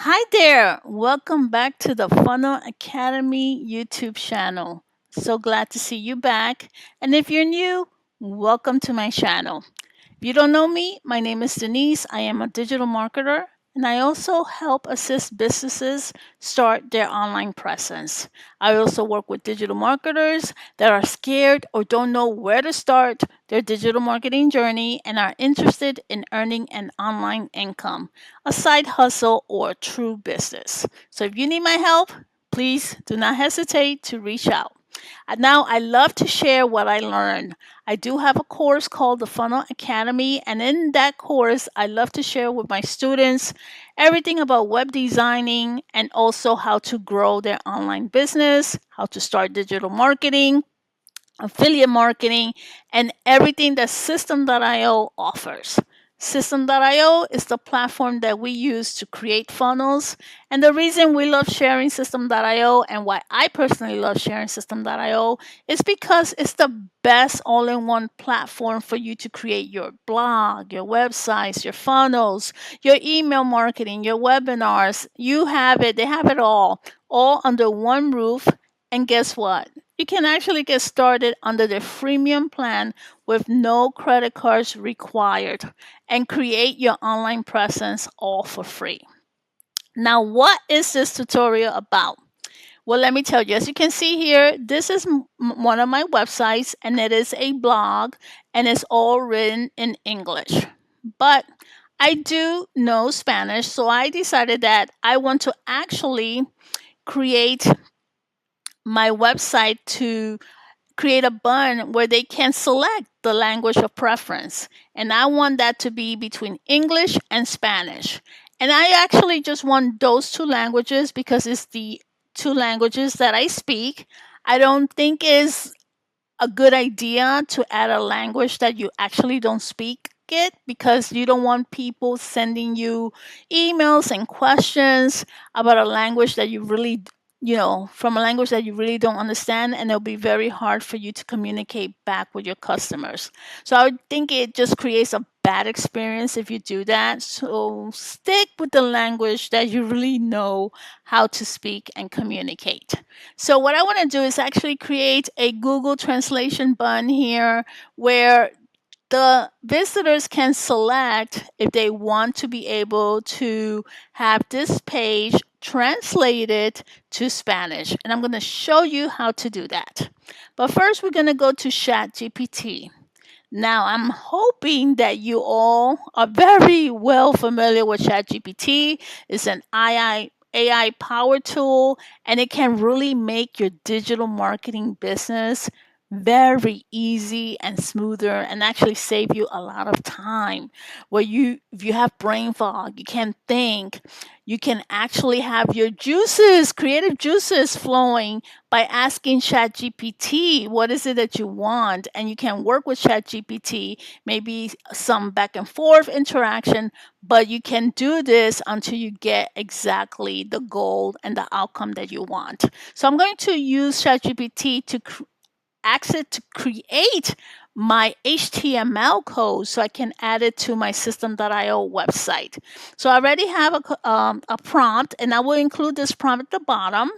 Hi there. Welcome back to the Funnel Academy YouTube channel. So glad to see you back. And if you're new, welcome to my channel. If you don't know me, my name is Denise. I am a digital marketer and I also help assist businesses start their online presence. I also work with digital marketers that are scared or don't know where to start their digital marketing journey and are interested in earning an online income, a side hustle, or a true business. So if you need my help, please do not hesitate to reach out. Now, I love to share what I learned. I do have a course called the Funnel Academy, and in that course, I love to share with my students everything about web designing and also how to grow their online business, how to start digital marketing, affiliate marketing, and everything that System.io offers. System.io is the platform that we use to create funnels. And the reason we love sharing System.io and why I personally love sharing System.io is because it's the best all in one platform for you to create your blog, your websites, your funnels, your email marketing, your webinars. You have it, they have it all under one roof. And guess what? You can actually get started under the freemium plan with no credit cards required and create your online presence all for free. Now, what is this tutorial about? Well, let me tell you, as you can see here, this is one of my websites and it is a blog and it's all written in English. But I do know Spanish, so I decided that I want to actually create my website to create a button where they can select the language of preference. And I want that to be between English and Spanish. And I actually just want those two languages because it's the two languages that I speak. I don't think it's a good idea to add a language that you actually don't speak it because you don't want people sending you emails and questions about a language that you really from a language that you really don't understand, and it'll be very hard for you to communicate back with your customers. So I would think it just creates a bad experience if you do that. So stick with the language that you really know how to speak and communicate. So what I want to do is actually create a Google translation button here where the visitors can select if they want to be able to have this page translated to Spanish. And I'm going to show you how to do that. But first, we're going to go to ChatGPT. Now, I'm hoping that you all are very well familiar with ChatGPT. It's an AI power tool, and it can really make your digital marketing business very easy and smoother and actually save you a lot of time where if you have brain fog, you can't think, you can actually have your creative juices flowing by asking ChatGPT what is it that you want, and you can work with ChatGPT, maybe some back and forth interaction, but you can do this until you get exactly the goal and the outcome that you want. So I'm going to use ChatGPT to ask it to create my HTML code so I can add it to my System.io website. So I already have a prompt, and I will include this prompt at the bottom.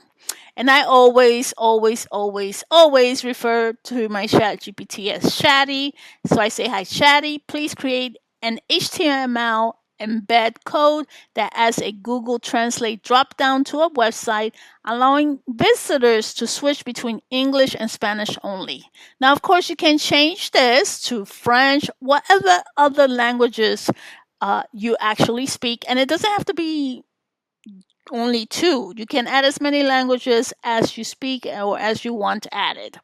And I always refer to my ChatGPT as Chatty. So I say, "Hi, Chatty, please create an HTML embed code that adds a Google Translate drop-down to a website, allowing visitors to switch between English and Spanish only." Now, of course, you can change this to French, whatever other languages you actually speak. And it doesn't have to be only two. You can add as many languages as you speak or as you want added.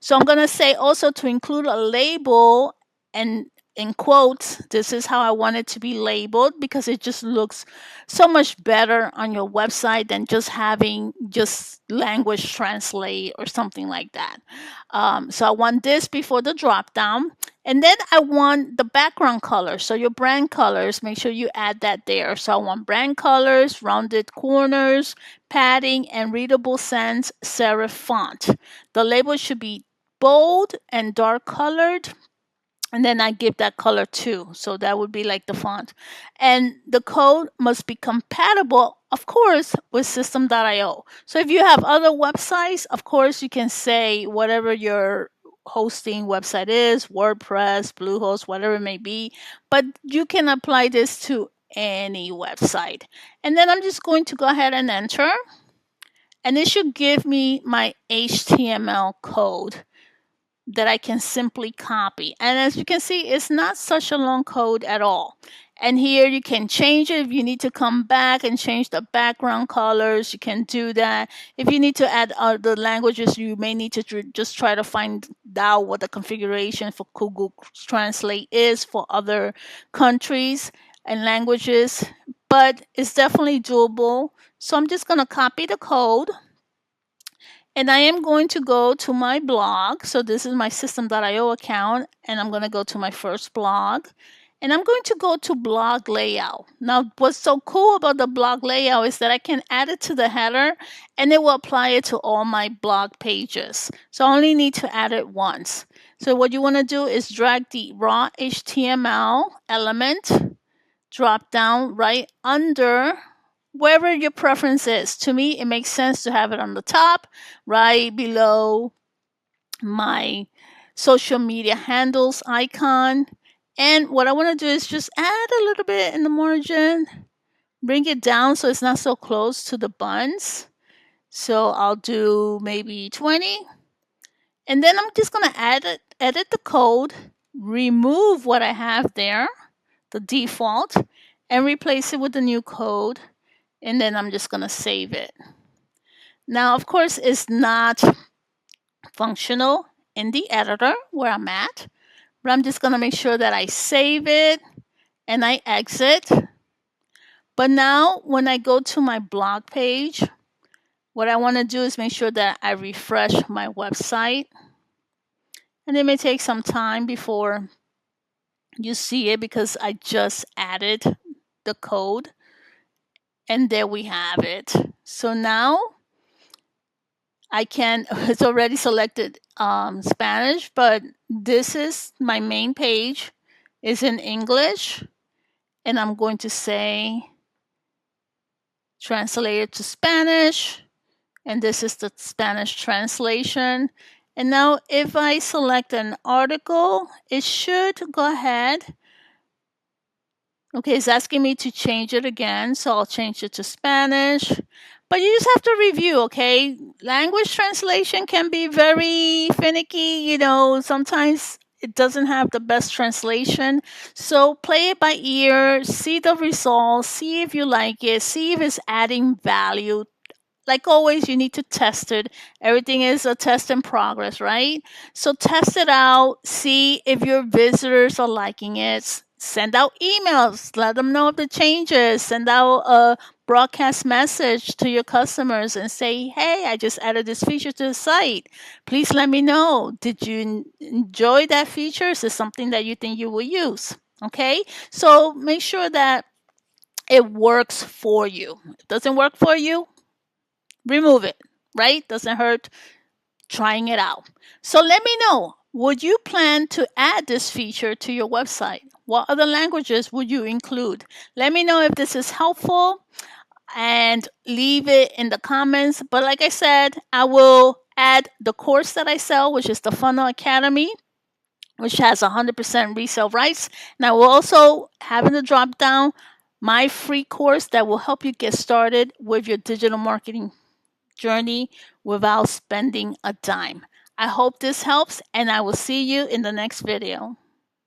So I'm going to say also to include a label, and in quotes, this is how I want it to be labeled because it just looks so much better on your website than just having just language translate or something like that. So I want this before the drop down. And then I want the background color. So your brand colors, make sure you add that there. So I want brand colors, rounded corners, padding, and readable sans serif font. The label should be bold and dark colored. and then I give that color too. So that would be like the font. And the code must be compatible, of course, with system.io. So if you have other websites, of course, you can say whatever your hosting website is, WordPress, Bluehost, whatever it may be, but you can apply this to any website. And then I'm just going to go ahead and enter, and it should give me my HTML code that I can simply copy. And as you can see, it's not such a long code at all. And here you can change it. If you need to come back and change the background colors, you can do that. If you need to add other languages, you may need to just try to find out what the configuration for Google Translate is for other countries and languages. But it's definitely doable. So I'm just going to copy the code, and I am going to go to my blog. So this is my system.io account, and I'm going to go to my first blog, and I'm going to go to blog layout. Now, what's so cool about the blog layout is that I can add it to the header, and it will apply it to all my blog pages. So I only need to add it once. So what you want to do is drag the raw HTML element, drop down right under wherever your preference is. To me, it makes sense to have it on the top, right below my social media handles icon. And what I want to do is just add a little bit in the margin, bring it down so it's not so close to the buttons. So I'll do maybe 20. And then I'm just going to edit the code, remove what I have there, the default, and replace it with the new code. And then I'm just going to save it. Now, of course, it's not functional in the editor where I'm at, but I'm just going to make sure that I save it and I exit. But now when I go to my blog page, what I want to do is make sure that I refresh my website. And it may take some time before you see it because I just added the code. And there we have it. So now I can, it's already selected Spanish, but this is my main page. It's in English. And I'm going to say translate it to Spanish. And this is the Spanish translation. And now if I select an article, it should go ahead. Okay, it's asking me to change it again, so I'll change it to Spanish. But you just have to review, okay? Language translation can be very finicky, sometimes it doesn't have the best translation. So play it by ear, see the results, see if you like it, see if it's adding value. Like always, you need to test it. Everything is a test in progress, right? So test it out. See if your visitors are liking it. Send out emails. Let them know of the changes. Send out a broadcast message to your customers and say, hey, I just added this feature to the site. Please let me know. Did you enjoy that feature? Is it something that you think you will use? Okay? So make sure that it works for you. If it doesn't work for you, remove it, right? Doesn't hurt trying it out. So let me know, would you plan to add this feature to your website? What other languages would you include? Let me know if this is helpful and leave it in the comments. But like I said, I will add the course that I sell, which is the Funnel Academy, which has 100% resale rights. And I will also have in the drop down my free course that will help you get started with your digital marketing journey without spending a dime. I hope this helps, and I will see you in the next video.